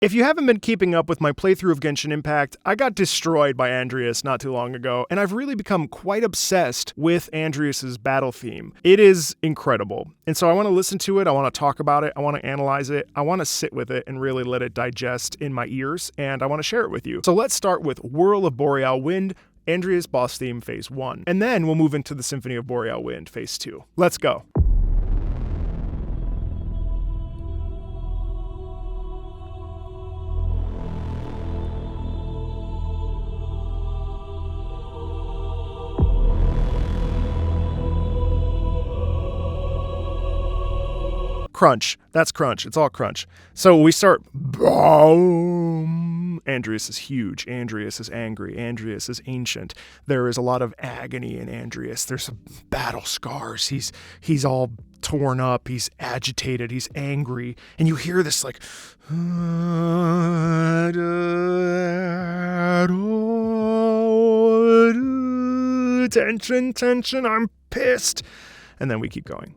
If you haven't been keeping up with my playthrough of Genshin Impact, I got destroyed by Andreas not too long ago, and I've really become quite obsessed with Andreas's battle theme. It is incredible, and so I want to listen to it, I want to talk about it, I want to analyze it, I want to sit with it and really let it digest in my ears, and I want to share it with you. So let's start with Whirl of Boreal Wind, Andreas boss theme phase 1, and then we'll move into the Symphony of Boreal Wind phase 2. Let's go. Crunch. That's crunch. It's all crunch. So we start. Boom. Andreas is huge. Andreas is angry. Andreas is ancient. There is a lot of agony in Andreas. There's some battle scars. He's all torn up. He's agitated. He's angry. And you hear this like tension. I'm pissed. And then we keep going.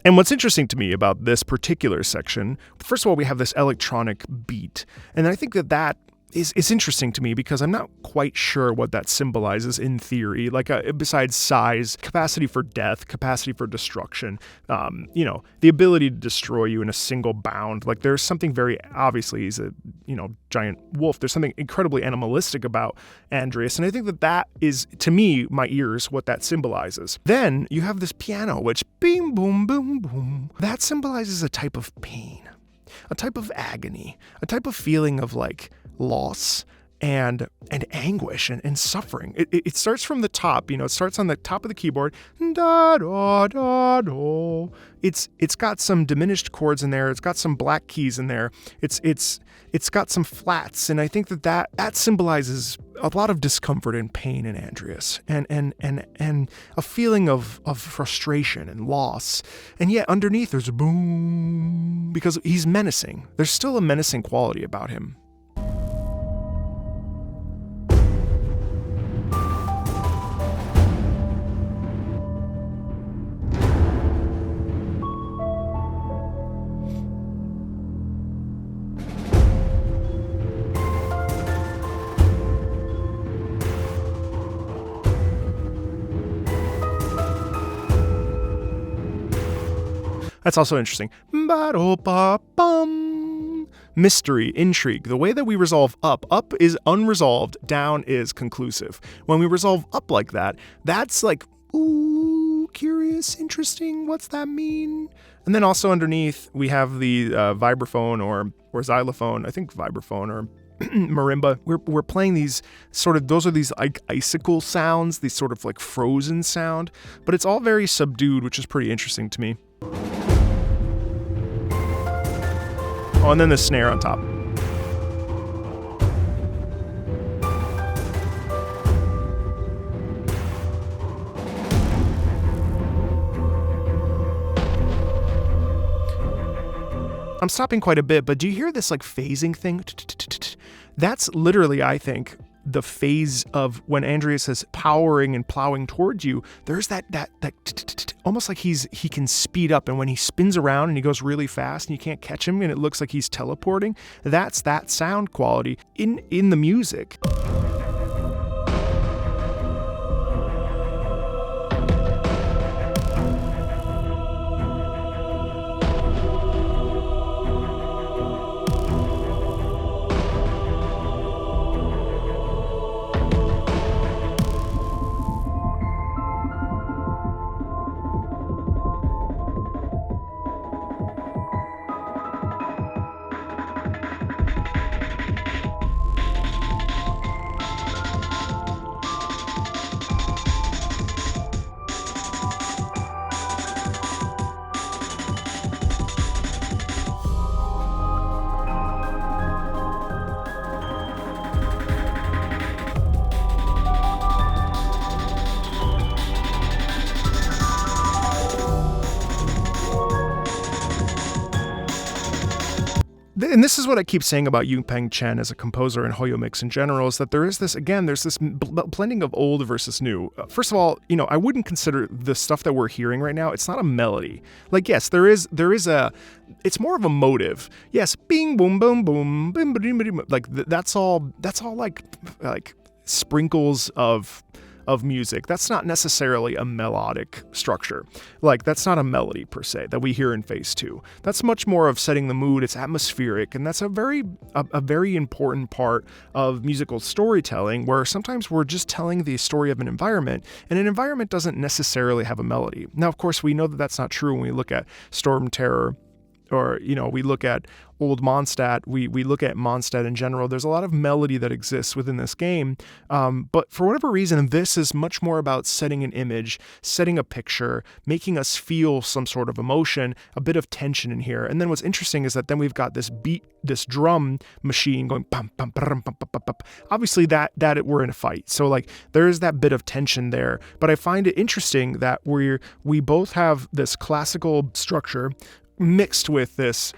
And what's interesting to me about this particular section, first of all, we have this electronic beat. And I think that is interesting to me because I'm not quite sure what that symbolizes in theory, like besides size, capacity for death, capacity for destruction, the ability to destroy you in a single bound. Like there's something very, obviously he's a, giant wolf. There's something incredibly animalistic about Andreas. And I think that is, to me, my ears, what that symbolizes. Then you have this piano, which bing, boom, boom, boom. That symbolizes a type of pain, a type of agony, a type of feeling of like loss and anguish and suffering. It starts from the top, it starts on the top of the keyboard. Da, da, da, da. It's got some diminished chords in there. It's got some black keys in there. It's got some flats, and I think that symbolizes a lot of discomfort and pain in Andreas, and a feeling of frustration and loss. And yet underneath there's a boom because he's menacing. There's still a menacing quality about him. That's also interesting. Mystery, intrigue. The way that we resolve up is unresolved, down is conclusive. When we resolve up like that, that's like, ooh, curious, interesting, what's that mean? And then also underneath, we have the vibraphone or xylophone, I think vibraphone or marimba. We're playing these those are these like icicle sounds, these sort of like frozen sound, but it's all very subdued, which is pretty interesting to me. Oh, and then the snare on top. I'm stopping quite a bit, but do you hear this like phasing thing? That's literally, I think, the phase of when Andreas is powering and plowing towards you. There's that almost like he can speed up, and when he spins around and he goes really fast and you can't catch him and it looks like he's teleporting, that's that sound quality in the music. And this is what I keep saying about Yu-Peng Chen as a composer and Hoyo Mix in general, is that there's this blending of old versus new. First of all, I wouldn't consider the stuff that we're hearing right now, it's not a melody. Like, yes, it's more of a motive. Yes, bing, boom, boom, boom, bim, bim, bim, like that's all like sprinkles of music. That's not necessarily a melodic structure. Like, that's not a melody per se that we hear in phase 2. That's much more of setting the mood. It's atmospheric, and that's a very important part of musical storytelling, where sometimes we're just telling the story of an environment, and an environment doesn't necessarily have a melody. Now, of course, we know that that's not true when we look at Storm Terror, or, we look at old Mondstadt, we look at Mondstadt in general. There's a lot of melody that exists within this game, but for whatever reason, this is much more about setting an image, setting a picture, making us feel some sort of emotion, a bit of tension in here. And then what's interesting is that then we've got this beat, this drum machine going pum pum pum pum pum pum. Obviously that we're in a fight, so like there is that bit of tension there. But I find it interesting that we both have this classical structure mixed with this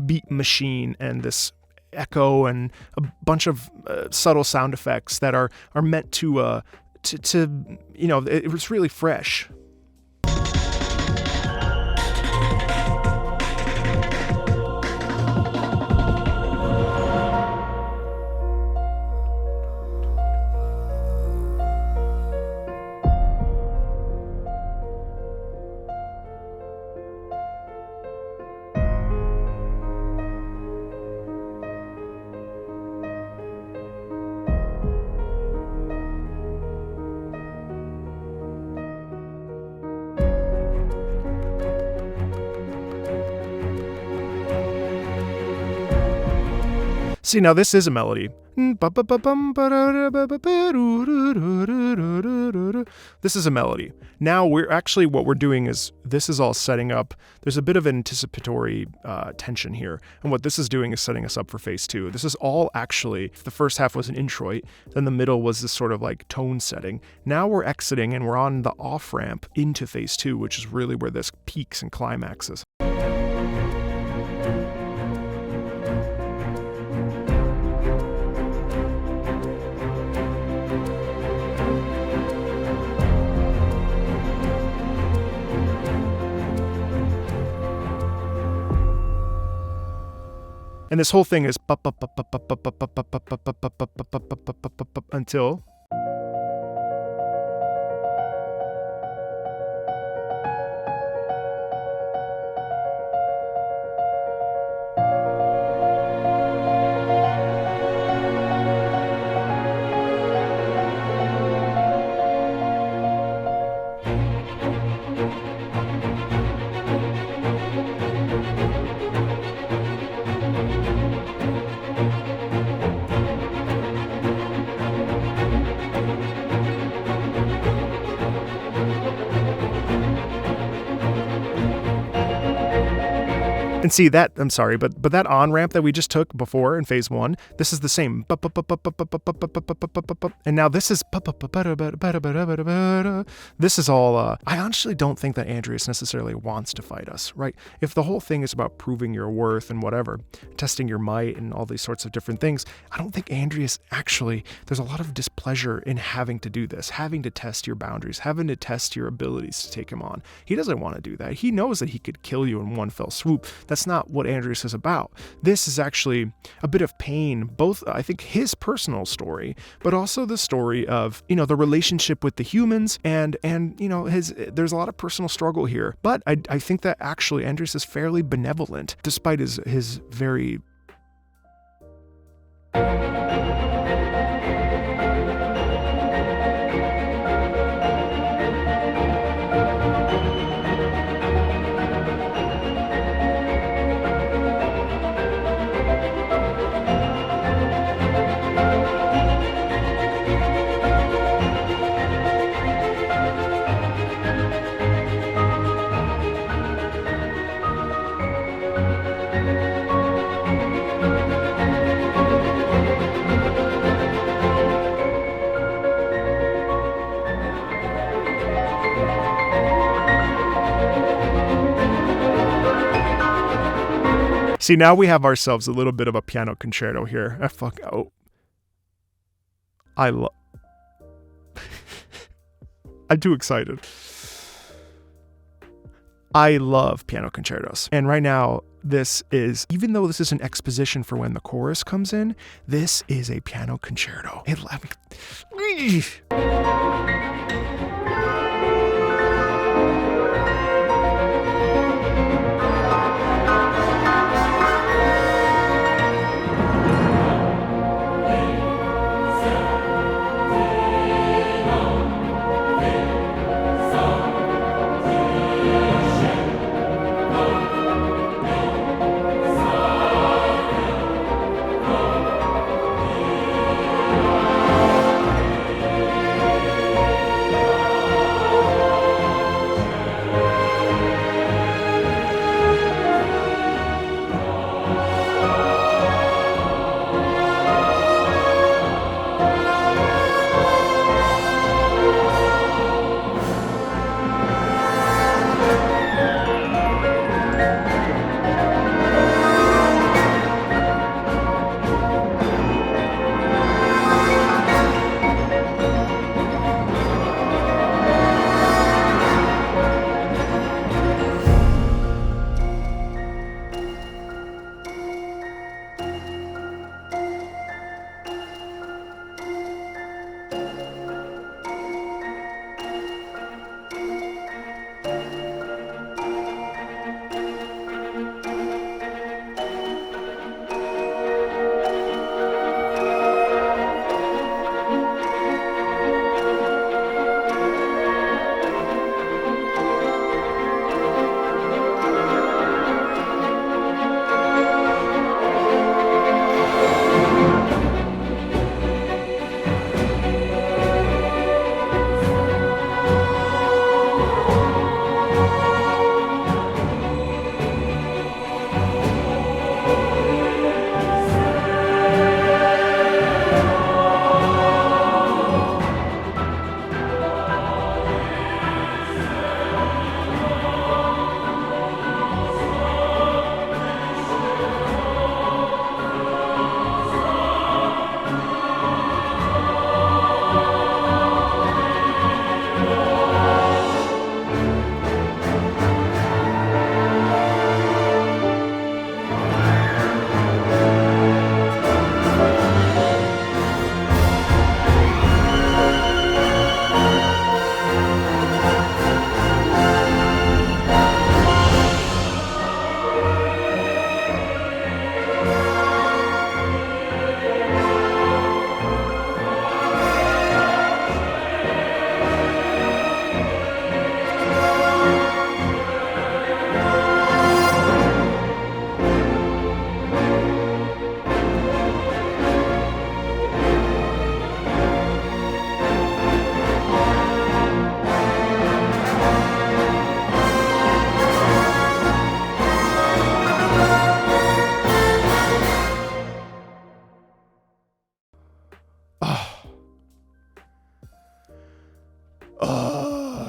beat machine and this echo and a bunch of subtle sound effects that are meant to it was really fresh. See, now this is a melody. This is a melody. Now what we're doing is, this is all setting up, there's a bit of anticipatory tension here. And what this is doing is setting us up for phase 2. This is all actually, the first half was an introit, then the middle was this sort of like tone setting. Now we're exiting and we're on the off ramp into phase 2, which is really where this peaks and climaxes. And this whole thing is until and see that, I'm sorry, but that on-ramp that we just took before in phase 1, this is the same. And now this is this is all, I honestly don't think that Andreas necessarily wants to fight us, right? If the whole thing is about proving your worth and whatever, testing your might and all these sorts of different things, I don't think Andreas actually, there's a lot of displeasure in having to do this, having to test your boundaries, having to test your abilities to take him on. He doesn't want to do that. He knows that he could kill you in one fell swoop. That's not what Andreas is about. This is actually a bit of pain, both, I think, his personal story, but also the story of, the relationship with the humans and there's a lot of personal struggle here. But I think that actually Andreas is fairly benevolent, despite his very See, now we have ourselves a little bit of a piano concerto here. I'm too excited. I love piano concertos. And right now, even though this is an exposition for when the chorus comes in, this is a piano concerto.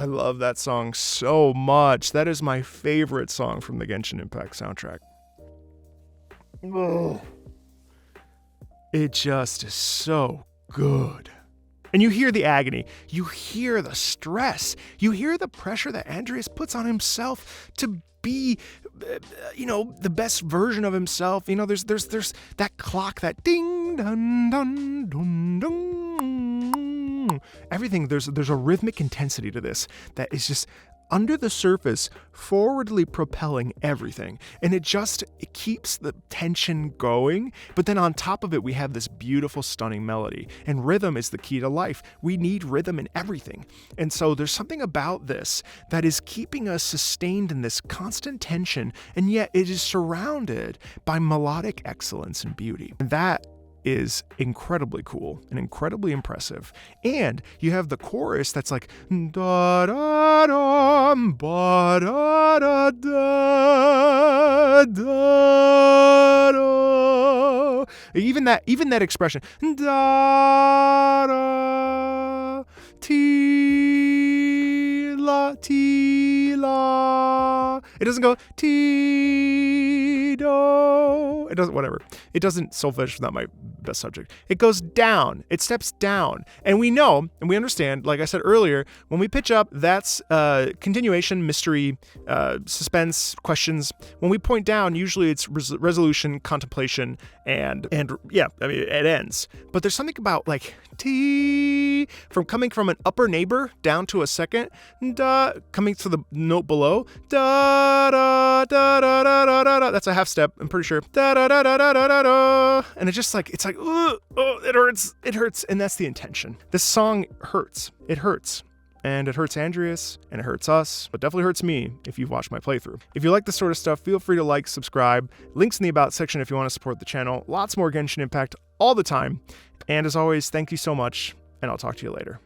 I love that song so much. That is my favorite song from the Genshin Impact soundtrack. Oh, it just is so good. And you hear the agony, you hear the stress, you hear the pressure that Andreas puts on himself to be, the best version of himself. There's that clock, that ding, dun, dun, dun, dun. Everything, there's a rhythmic intensity to this that is just under the surface, forwardly propelling everything. And it keeps the tension going. But then on top of it, we have this beautiful, stunning melody. And rhythm is the key to life. We need rhythm in everything. And so there's something about this that is keeping us sustained in this constant tension. And yet it is surrounded by melodic excellence and beauty. And that is incredibly cool and incredibly impressive. And you have the chorus that's like da da da ba da da da da. Even that expression da da ti la. It doesn't go ti do. It doesn't, whatever. It doesn't, solfege is not my best subject. It goes down. It steps down. And we know, and we understand, like I said earlier, when we pitch up, that's continuation, mystery, suspense, questions. When we point down, usually it's resolution, contemplation, and yeah, I mean, it ends. But there's something about like T from coming from an upper neighbor down to a second, da, coming to the note below, da da da da da da da. That's a half step, I'm pretty sure. Da da da da da da da. And it's just like, it's like, oh, it hurts, and that's the intention. This song hurts. It hurts. And it hurts Andreas, and it hurts us, but definitely hurts me if you've watched my playthrough. If you like this sort of stuff, feel free to like, subscribe, links in the About section if you want to support the channel. Lots more Genshin Impact all the time. And as always, thank you so much, and I'll talk to you later.